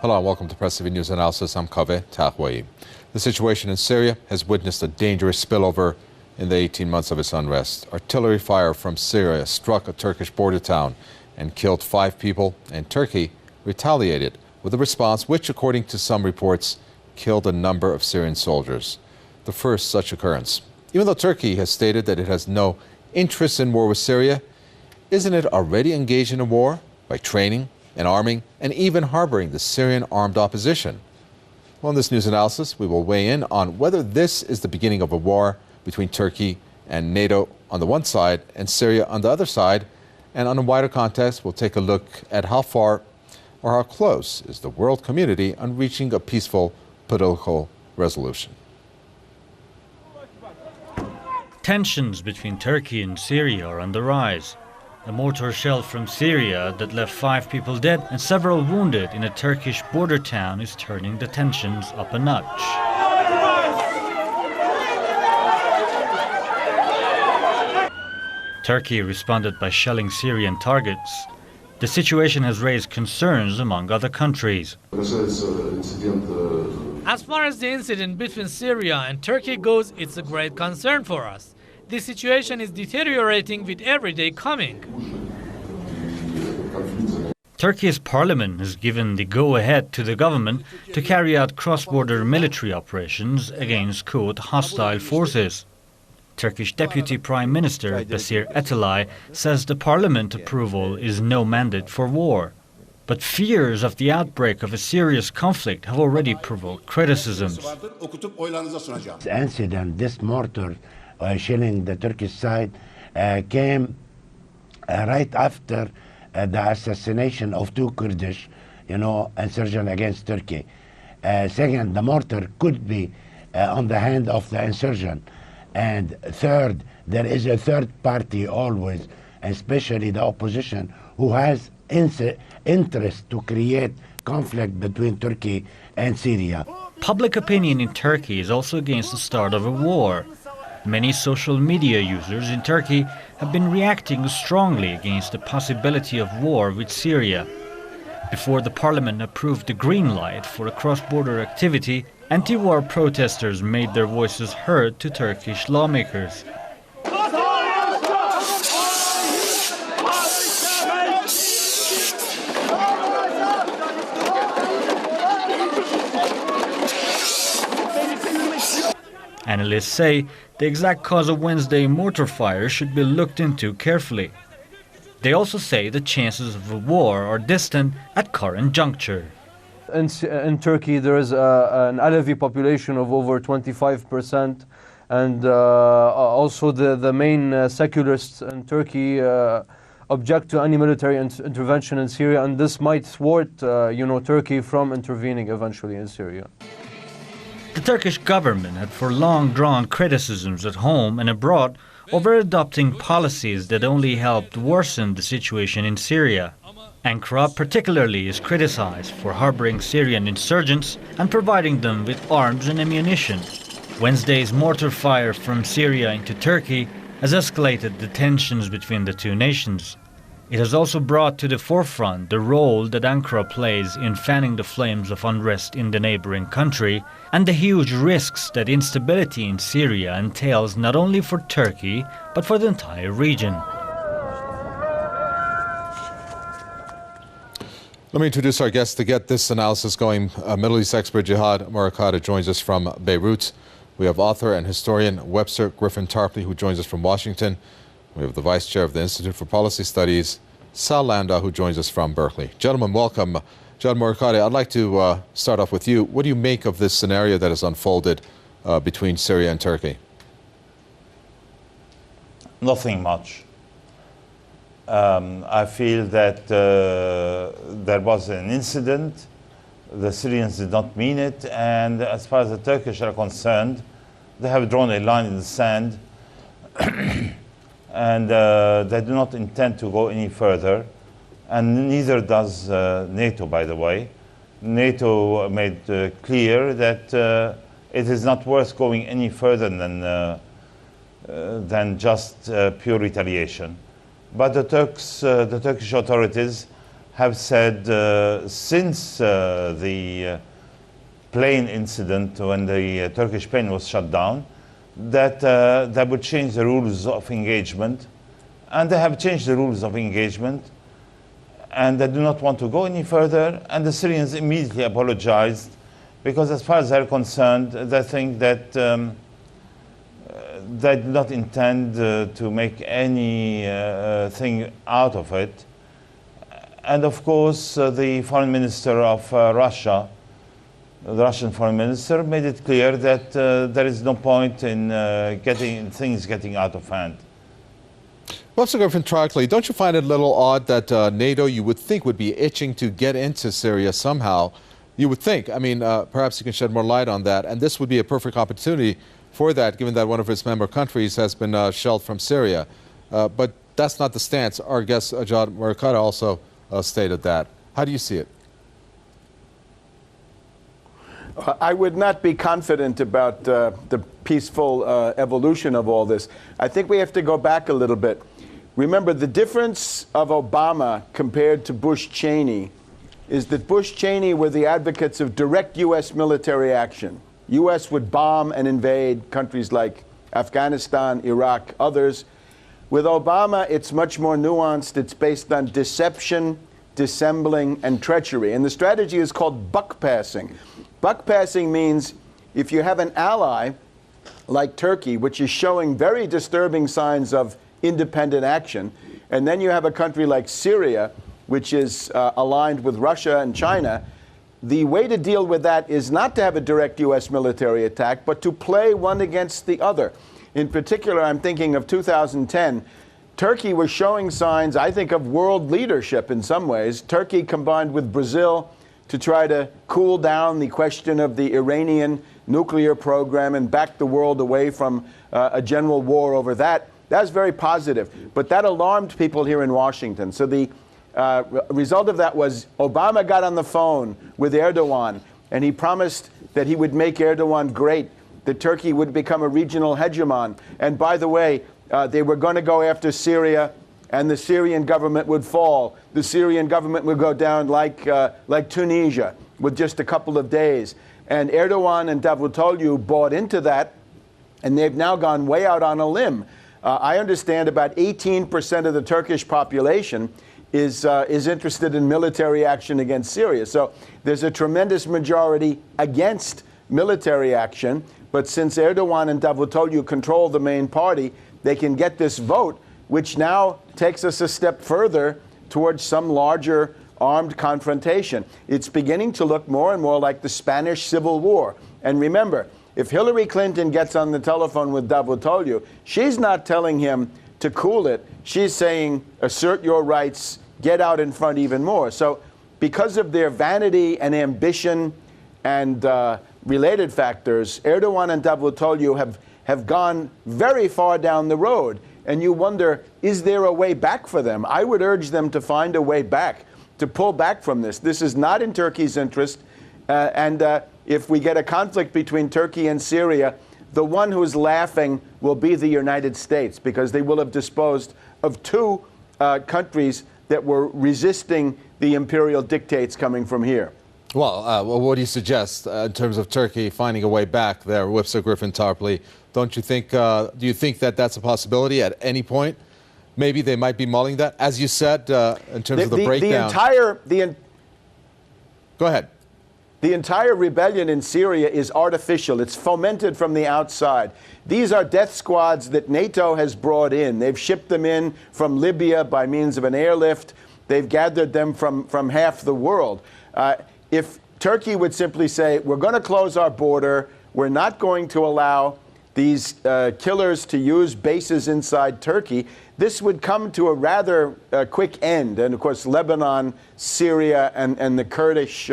Hello and welcome to PressTV News Analysis. I'm Kaveh Tahwei. The situation in Syria has witnessed a dangerous spillover in the 18 months of its unrest. Artillery fire from Syria struck a Turkish border town and killed 5 people, and Turkey retaliated with a response which, according to some reports, killed a number of Syrian soldiers. The first such occurrence. Even though Turkey has stated that it has no interest in war with Syria, isn't it already engaged in a war by training and arming and even harboring the Syrian armed opposition? Well, in this news analysis, we will weigh in on whether this is the beginning of a war between Turkey and NATO on the one side and Syria on the other side. And on a wider context, we'll take a look at how far or how close is the world community on reaching a peaceful political resolution. Tensions between Turkey and Syria are on the rise. A mortar shell from Syria that left 5 people dead and several wounded in a Turkish border town is turning the tensions up a notch. Turkey responded by shelling Syrian targets. The situation has raised concerns among other countries. As far as the incident between Syria and Turkey goes, it's a great concern for us. The situation is deteriorating with every day coming. Turkey's parliament has given the go-ahead to the government to carry out cross-border military operations against, quote, hostile forces. Turkish Deputy Prime Minister Basir Etalay says the parliament approval is no mandate for war. But fears of the outbreak of a serious conflict have already provoked criticisms. This incident, this mortar shelling the Turkish side, came right after the assassination of 2 Kurdish, insurgents against Turkey. Second, the mortar could be on the hand of the insurgent. And third, there is a third party always, especially the opposition, who has interest to create conflict between Turkey and Syria. Public opinion in Turkey is also against the start of a war. Many social media users in Turkey have been reacting strongly against the possibility of war with Syria. Before the parliament approved the green light for a cross-border activity, anti-war protesters made their voices heard to Turkish lawmakers. Analysts say the exact cause of Wednesday mortar fire should be looked into carefully. They also say the chances of a war are distant at current juncture. In Turkey, there is an Alevi population of over 25%, and also the main secularists in Turkey object to any military intervention in Syria, and this might thwart, Turkey from intervening eventually in Syria. The Turkish government had for long drawn criticisms at home and abroad over adopting policies that only helped worsen the situation in Syria. Ankara particularly is criticized for harboring Syrian insurgents and providing them with arms and ammunition. Wednesday's mortar fire from Syria into Turkey has escalated the tensions between the two nations. It has also brought to the forefront the role that Ankara plays in fanning the flames of unrest in the neighboring country and the huge risks that instability in Syria entails not only for Turkey but for the entire region. Let me introduce our guest to get this analysis going. Middle East expert Jihad Murakata joins us from Beirut. We have author and historian Webster Tarpley, who joins us from Washington. We have the Vice Chair of the Institute for Policy Studies, Sal Landau, who joins us from Berkeley. Gentlemen, welcome. Jihad Murakata, I'd like to start off with you. What do you make of this scenario that has unfolded between Syria and Turkey? Nothing much. I feel that there was an incident. The Syrians did not mean it, and as far as the Turkish are concerned, they have drawn a line in the sand, and they do not intend to go any further, and neither does NATO, by the way. NATO made clear that it is not worth going any further than just pure retaliation. But the Turkish authorities have said since the plane incident when the Turkish plane was shut down that they would change the rules of engagement, and they have changed the rules of engagement, and they do not want to go any further. And the Syrians immediately apologized, because as far as they're concerned, they think that they do not intend to make any thing out of it. And of course, the foreign minister of Russia, the Russian foreign minister, made it clear that there is no point in getting things getting out of hand. Webster Tarpley, don't you find it a little odd that NATO, you would think, would be itching to get into Syria somehow? You would think. I mean, perhaps you can shed more light on that. And this would be a perfect opportunity for that, given that one of its member countries has been shelled from Syria. But that's not the stance. Our guest, Ajad Murakata, also stated that. How do you see it? I would not be confident about the peaceful evolution of all this. I think we have to go back a little bit. Remember, the difference of Obama compared to Bush-Cheney is that Bush-Cheney were the advocates of direct U.S. military action. U.S. would bomb and invade countries like Afghanistan, Iraq, others. With Obama, it's much more nuanced. It's based on deception, dissembling, and treachery. And the strategy is called buck passing. Buck passing means if you have an ally like Turkey, which is showing very disturbing signs of independent action, and then you have a country like Syria, which is aligned with Russia and China, the way to deal with that is not to have a direct U.S. military attack, but to play one against the other. In particular, I'm thinking of 2010. Turkey was showing signs, I think, of world leadership in some ways. Turkey combined with Brazil to try to cool down the question of the Iranian nuclear program and back the world away from a general war over that. That's very positive. But that alarmed people here in Washington. So the result of that was Obama got on the phone with Erdogan, and he promised that he would make Erdogan great, that Turkey would become a regional hegemon. And by the way, they were going to go after Syria, and the Syrian government would fall. The Syrian government would go down like Tunisia with just a couple of days. And Erdogan and Davutoglu bought into that, and they've now gone way out on a limb. I understand about 18% of the Turkish population is interested in military action against Syria. So there's a tremendous majority against military action. But since Erdogan and Davutoglu control the main party, they can get this vote, which now takes us a step further towards some larger armed confrontation. It's beginning to look more and more like the Spanish Civil War. And remember, if Hillary Clinton gets on the telephone with Davutoglu, she's not telling him to cool it. She's saying, assert your rights, get out in front even more. So because of their vanity and ambition and related factors, Erdogan and Davutoglu have gone very far down the road. And you wonder, is there a way back for them? I would urge them to find a way back, to pull back from this. This is not in Turkey's interest. If we get a conflict between Turkey and Syria, the one who's laughing will be the United States, because they will have disposed of two countries that were resisting the imperial dictates coming from here. Well, what do you suggest in terms of Turkey finding a way back there, Webster Tarpley? Don't you think? Do you think that that's a possibility at any point? Maybe they might be mulling that, as you said, in terms of the breakdown. Go ahead. The entire rebellion in Syria is artificial. It's fomented from the outside. These are death squads that NATO has brought in. They've shipped them in from Libya by means of an airlift. They've gathered them from half the world. If Turkey would simply say, we're going to close our border, we're not going to allow these killers to use bases inside Turkey, this would come to a rather quick end. And of course, Lebanon, Syria, and the Kurdish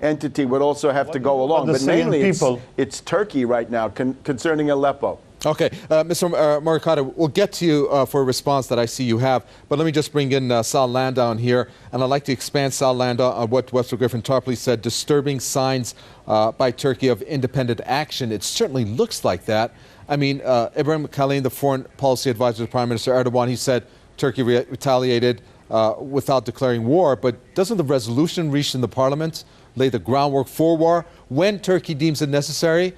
entity would also have to go along. But mainly it's Turkey right now concerning Aleppo. Okay, Mr. Murakata, we'll get to you for a response that I see you have, but let me just bring in Sal Landau here, and I'd like to expand, Sal Landau, on what Webster Tarpley said, disturbing signs by Turkey of independent action. It certainly looks like that. I mean, Ibrahim Kalin, the foreign policy advisor to Prime Minister Erdogan, he said Turkey retaliated without declaring war, but doesn't the resolution reached in the parliament lay the groundwork for war when Turkey deems it necessary?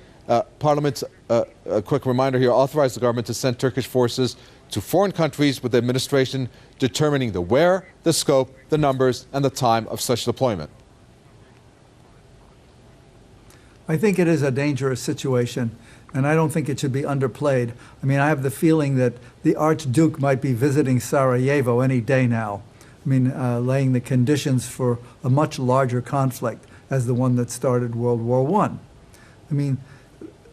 Parliament, a quick reminder here, authorized the government to send Turkish forces to foreign countries with the administration determining the where, the scope, the numbers, and the time of such deployment. I think it is a dangerous situation, and I don't think it should be underplayed. I mean, I have the feeling that the Archduke might be visiting Sarajevo any day now. I mean, laying the conditions for a much larger conflict as the one that started World War I. I mean,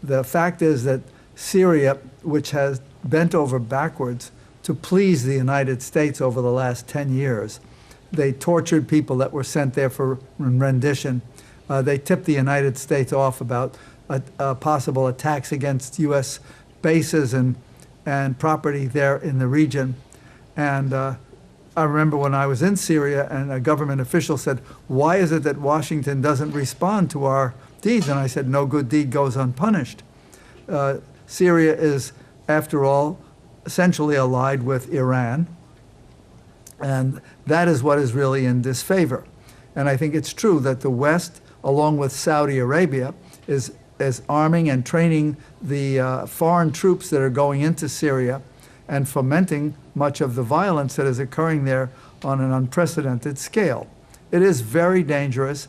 the fact is that Syria, which has bent over backwards to please the United States over the last 10 years, they tortured people that were sent there for rendition. They tipped the United States off about possible attacks against U.S. bases and property there in the region. And I remember when I was in Syria and a government official said, "Why is it that Washington doesn't respond to our deeds?" And I said, "No good deed goes unpunished." Syria is, after all, essentially allied with Iran. And that is what is really in disfavor. And I think it's true that the West, along with Saudi Arabia, is arming and training the foreign troops that are going into Syria and fomenting much of the violence that is occurring there on an unprecedented scale. It is very dangerous,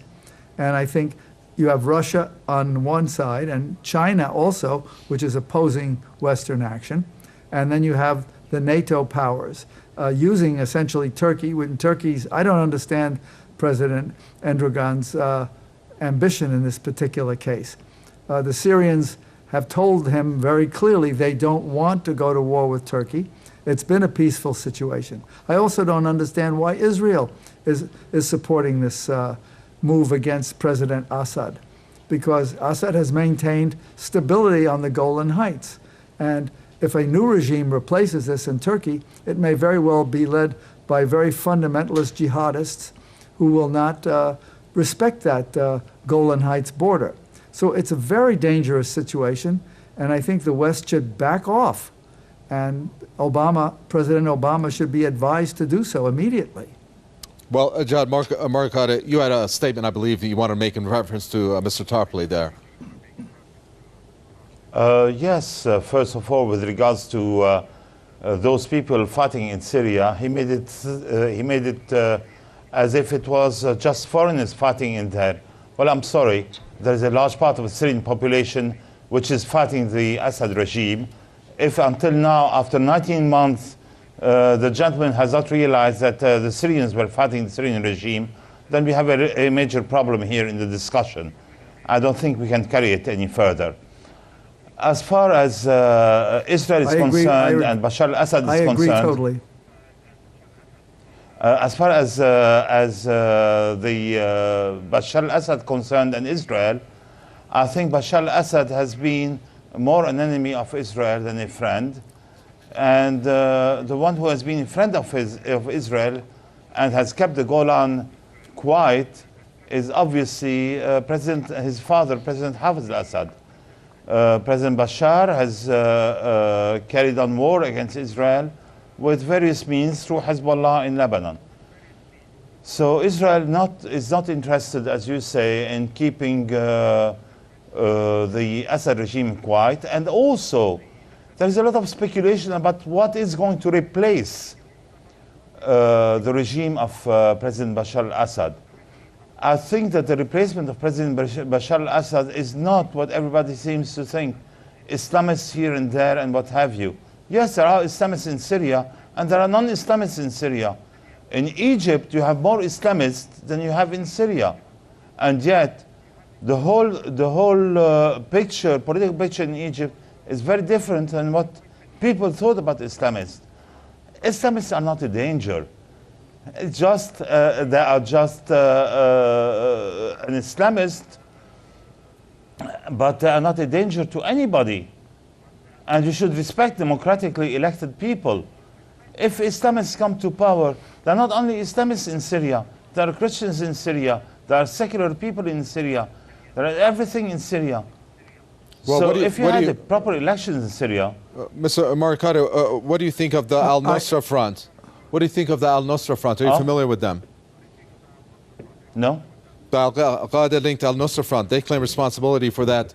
and I think you have Russia on one side and China also, which is opposing Western action, and then you have the NATO powers using essentially Turkey. When Turkey's, I don't understand President Erdogan's ambition in this particular case. The Syrians have told him very clearly they don't want to go to war with Turkey. It's been a peaceful situation. I also don't understand why Israel is supporting this move against President Assad, because Assad has maintained stability on the Golan Heights. And if a new regime replaces this in Turkey, it may very well be led by very fundamentalist jihadists who will not respect that Golan Heights border. So it's a very dangerous situation, and I think the West should back off. And President Obama should be advised to do so immediately. Well, Jad Marikata, you had a statement, I believe, that you want to make in reference to Mr. Tarpley there. Yes, first of all, with regards to those people fighting in Syria, he made it as if it was just foreigners fighting in there. Well, I'm sorry, there is a large part of the Syrian population which is fighting the Assad regime. If until now, after 19 months, the gentleman has not realized that the Syrians were fighting the Syrian regime, then we have a major problem here in the discussion. I don't think we can carry it any further. As far as Israel is concerned and Bashar al-Assad is concerned, I agree totally. As far as the Bashar al-Assad concerned and Israel, I think Bashar al-Assad has been more an enemy of Israel than a friend. And the one who has been a friend of Israel and has kept the Golan quiet is obviously his father, President Hafez al-Assad. President Bashar has carried on war against Israel with various means through Hezbollah in Lebanon. So Israel is not interested, as you say, in keeping the Assad regime quiet. And also, there is a lot of speculation about what is going to replace the regime of President Bashar al-Assad. I think that the replacement of President Bashar al-Assad is not what everybody seems to think. Islamists here and there and what have you. Yes, there are Islamists in Syria, and there are non-Islamists in Syria. In Egypt, you have more Islamists than you have in Syria. And yet, the whole political picture in Egypt is very different than what people thought about Islamists. Islamists are not a danger. It's just, they are just an Islamist, but they are not a danger to anybody. And you should respect democratically elected people. If Islamists come to power, there are not only Islamists in Syria, there are Christians in Syria, there are secular people in Syria, there are everything in Syria. Well, so if you had proper elections in Syria... Mr. Marikata, what do you think of the al-Nusra Front? What do you think of the Al-Nusra Front? Are you familiar with them? No? The Al-Qaeda linked Al-Nusra Front, they claim responsibility for that.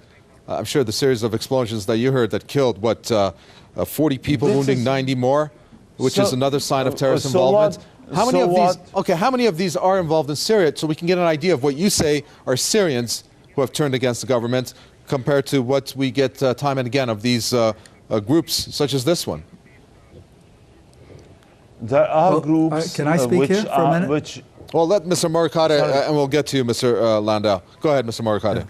I'm sure the series of explosions that you heard that killed, 40 people, wounding 90 more, which is another sign of terrorist involvement. How many of these are involved in Syria, so we can get an idea of what you say are Syrians who have turned against the government compared to what we get time and again of these groups such as this one? There are groups can I speak here for a minute? Well, let Mr. Morikade, and we'll get to you, Mr. Landau. Go ahead, Mr. Morikade.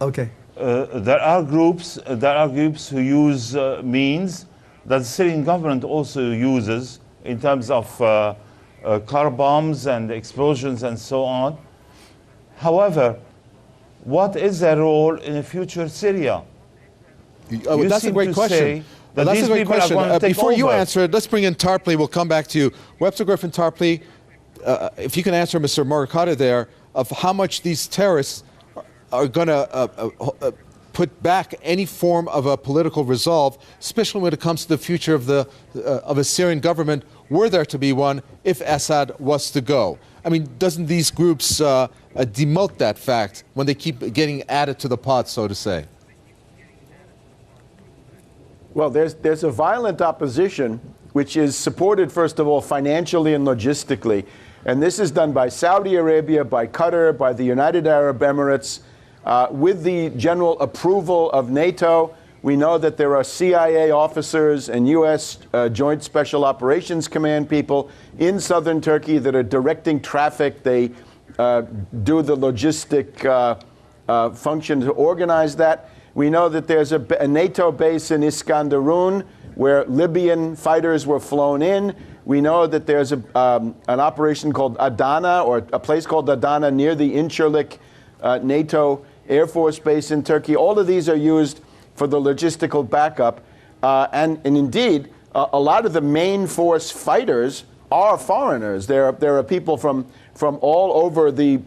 Okay. There are groups who use means that the Syrian government also uses in terms of car bombs and explosions and so on. However, what is their role in a future Syria? That's a great question. That's a great question. Before you answer it, let's bring in Tarpley. We'll come back to you. Webster Griffin Tarpley, if you can answer Mr. Morikade there, of how much these terrorists are going to put back any form of a political resolve, especially when it comes to the future of a Syrian government, were there to be one, if Assad was to go. I mean, doesn't these groups demote that fact when they keep getting added to the pot, so to say? Well, there's a violent opposition which is supported, first of all, financially and logistically. And this is done by Saudi Arabia, by Qatar, by the United Arab Emirates, with the general approval of NATO. We know that there are CIA officers and U.S. Joint Special Operations Command people in southern Turkey that are directing traffic. They do the logistic function to organize that. We know that there's a NATO base in Iskandarun where Libyan fighters were flown in. We know that there's an operation called Adana, or a place called Adana near the Incirlik NATO Air Force Base in Turkey. All of these are used for the logistical backup. And indeed, a lot of the main force fighters are foreigners. There are people from all over the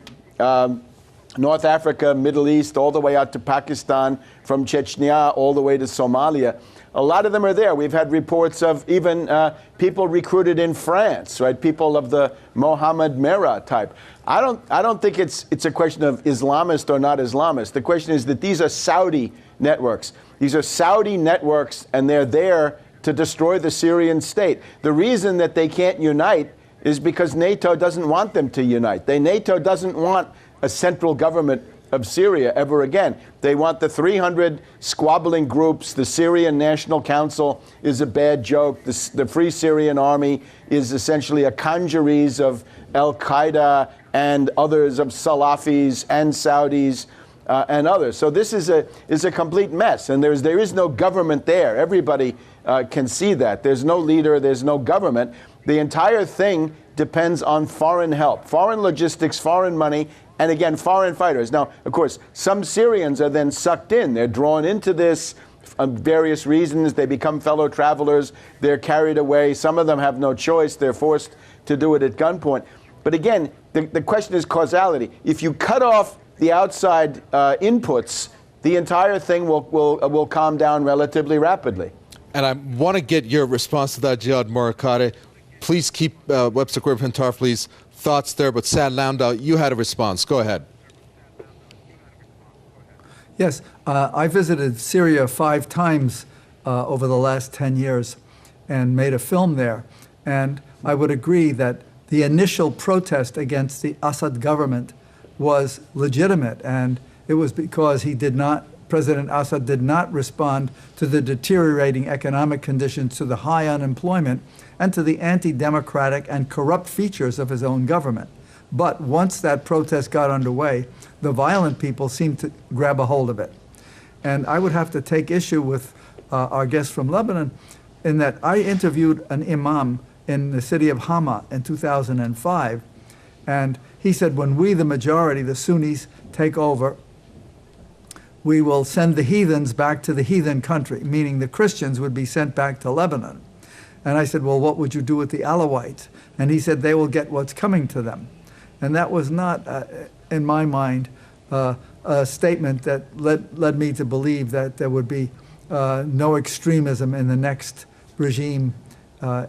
North Africa, Middle East, all the way out to Pakistan, from Chechnya all the way to Somalia. A lot of them are there. We've had reports of even people recruited in France, right? People of the Mohammed Merah type. I don't think it's a question of Islamist or not Islamist. The question is that these are Saudi networks. These are Saudi networks, and they're there to destroy the Syrian state. The reason that they can't unite is because NATO doesn't want them to unite. NATO doesn't want a central government of Syria ever again. They want the 300 squabbling groups. The Syrian National Council is a bad joke. The Free Syrian Army is essentially a congeries of Al-Qaeda and others, of Salafis and Saudis and others. So this is a complete mess, and there is no government there. Everybody can see that. There's no leader, there's no government. The entire thing depends on foreign help, foreign logistics, foreign money, and again, foreign fighters. Now, of course, some Syrians are then sucked in. They're drawn into this for various reasons. They become fellow travelers. They're carried away. Some of them have no choice. They're forced to do it at gunpoint. But again, the question is causality. If you cut off the outside inputs, the entire thing will calm down relatively rapidly. And I want to get your response to that, Jihad Morikade. Please keep Webster Griffin Tarpley's thoughts there, but Sad Landau, you had a response. Go ahead. Yes, I visited Syria 5 times over the last 10 years and made a film there. And I would agree that the initial protest against the Assad government was legitimate, and it was because President Assad did not respond to the deteriorating economic conditions, to the high unemployment, and to the anti-democratic and corrupt features of his own government. But once that protest got underway, the violent people seemed to grab a hold of it. And I would have to take issue with our guest from Lebanon in that I interviewed an imam in the city of Hama in 2005, and he said, when we, the majority, the Sunnis, take over, we will send the heathens back to the heathen country, meaning the Christians would be sent back to Lebanon. And I said, well, what would you do with the Alawites? And he said, they will get what's coming to them. And that was not, in my mind, a statement that led me to believe that there would be no extremism in the next regime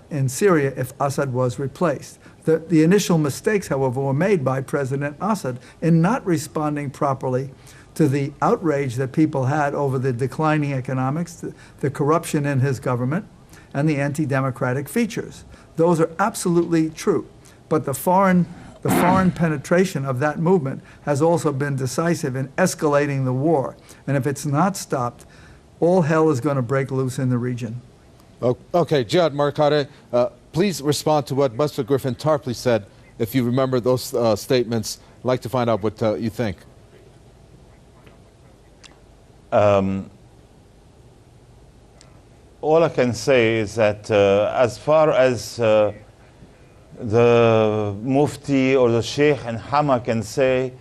in Syria if Assad was replaced. The initial mistakes, however, were made by President Assad in not responding properly to the outrage that people had over the declining economics, the corruption in his government, and the anti-democratic features. Those are absolutely true. But the foreign penetration of that movement has also been decisive in escalating the war. And if it's not stopped, all hell is going to break loose in the region. Okay, Jihad Markare, please respond to what Webster Tarpley said. If you remember those statements, I'd like to find out what you think. All I can say is that as far as the Mufti or the Sheikh and Hama can say,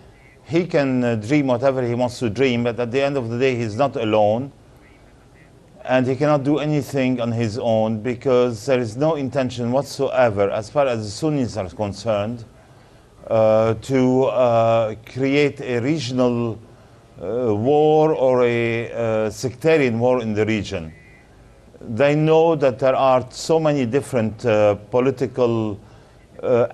he can dream whatever he wants to dream, but at the end of the day, he's not alone. And he cannot do anything on his own because there is no intention whatsoever, as far as the Sunnis are concerned, to create a regional war or a sectarian war in the region. They know that there are so many different political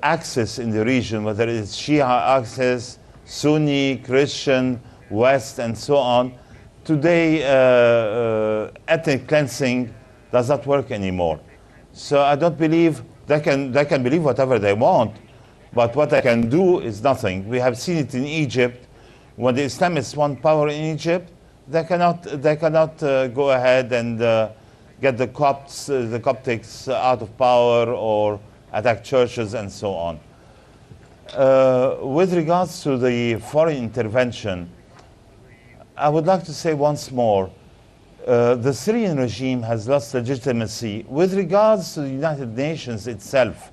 axes in the region, whether it's Shia axis, Sunni, Christian, West, and so on. Today, ethnic cleansing does not work anymore. So I don't believe they can believe whatever they want, but what they can do is nothing. We have seen it in Egypt. When the Islamists want power in Egypt, they cannot go ahead and get the Coptics out of power or attack churches and so on. With regards to the foreign intervention, I would like to say once more, the Syrian regime has lost legitimacy with regards to the United Nations itself,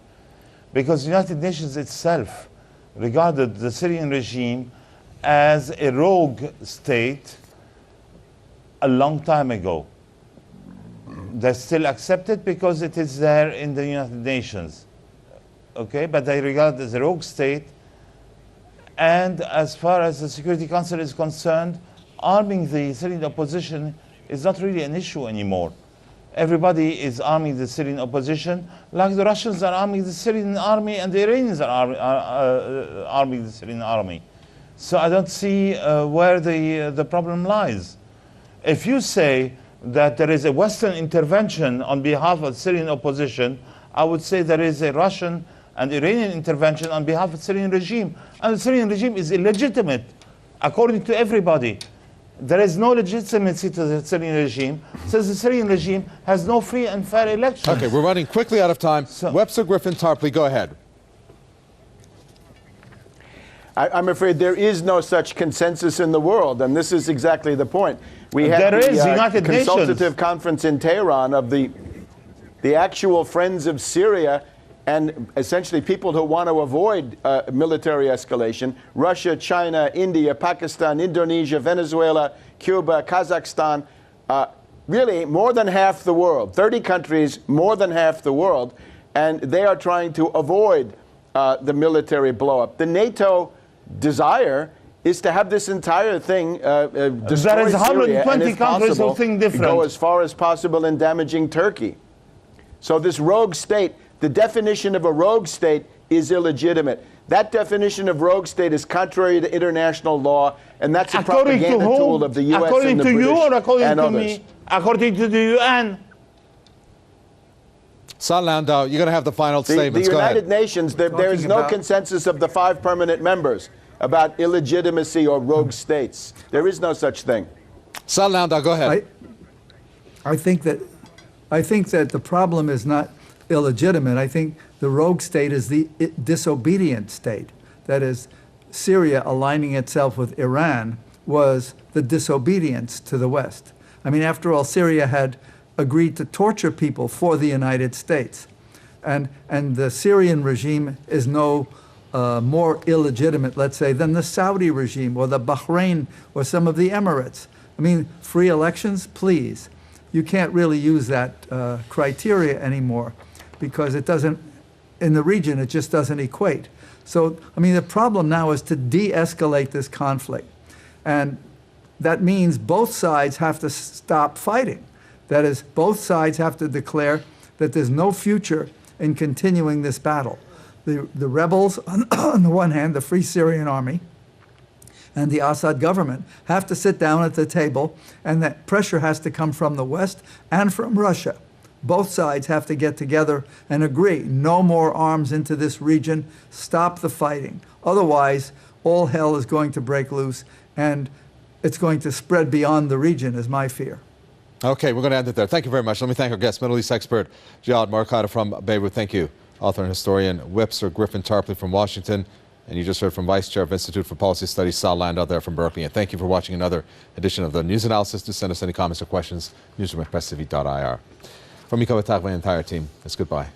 because the United Nations itself regarded the Syrian regime as a rogue state a long time ago. They still accept it because it is there in the United Nations, okay? But they regard it as a rogue state, and as far as the Security Council is concerned, arming the Syrian opposition is not really an issue anymore. Everybody is arming the Syrian opposition, like the Russians are arming the Syrian army and the Iranians are arming the Syrian army. So I don't see where the problem lies. If you say that there is a Western intervention on behalf of the Syrian opposition, I would say there is a Russian and Iranian intervention on behalf of the Syrian regime. And the Syrian regime is illegitimate, according to everybody. There is no legitimacy to the Syrian regime, since the Syrian regime has no free and fair elections. Okay, we're running quickly out of time. Webster Tarpley, go ahead. I'm afraid there is no such consensus in the world, and this is exactly the point. We had the consultative conference in Tehran of the actual friends of Syria and essentially people who want to avoid military escalation: Russia, China, India, Pakistan, Indonesia, Venezuela, Cuba, Kazakhstan, really more than half the world, 30 countries, more than half the world, and they are trying to avoid the military blow-up. The NATO desire is to have this entire thing destroy there is 120 Syria, and if countries possible, who think different. go as far as possible in damaging Turkey. So this rogue state, the definition of a rogue state is illegitimate. That definition of rogue state is contrary to international law, and that's a propaganda tool of the U.S. According and the to British you or according and to others. me? According to the UN. Sal Landau, you're going to have the final statements. The Go United ahead. Nations, there is no consensus of the 5 permanent members about illegitimacy or rogue states. There is no such thing. Sal Landau, go ahead. I think that the problem is not illegitimate. I think the rogue state is the disobedient state. That is, Syria aligning itself with Iran was the disobedience to the West. I mean, after all, Syria had agreed to torture people for the United States. And the Syrian regime is no more illegitimate, let's say, than the Saudi regime or the Bahrain or some of the Emirates. I mean, free elections, please. You can't really use that criteria anymore because it doesn't, in the region, it just doesn't equate. So, I mean, the problem now is to de-escalate this conflict. And that means both sides have to stop fighting. That is, both sides have to declare that there's no future in continuing this battle. The rebels, on the one hand, the Free Syrian Army, and the Assad government have to sit down at the table, and that pressure has to come from the West and from Russia. Both sides have to get together and agree, no more arms into this region, stop the fighting. Otherwise, all hell is going to break loose, and it's going to spread beyond the region, is my fear. Okay, we're going to end it there. Thank you very much. Let me thank our guest, Middle East expert Jihad Markada from Beirut. Thank you. Author and historian Webster Tarpley from Washington. And you just heard from Vice Chair of Institute for Policy Studies, Sal Landau there from Berkeley. And thank you for watching another edition of the News Analysis. Do send us any comments or questions. Newsroom at PressTV.ir. From Miko Batag, my entire team, it's goodbye.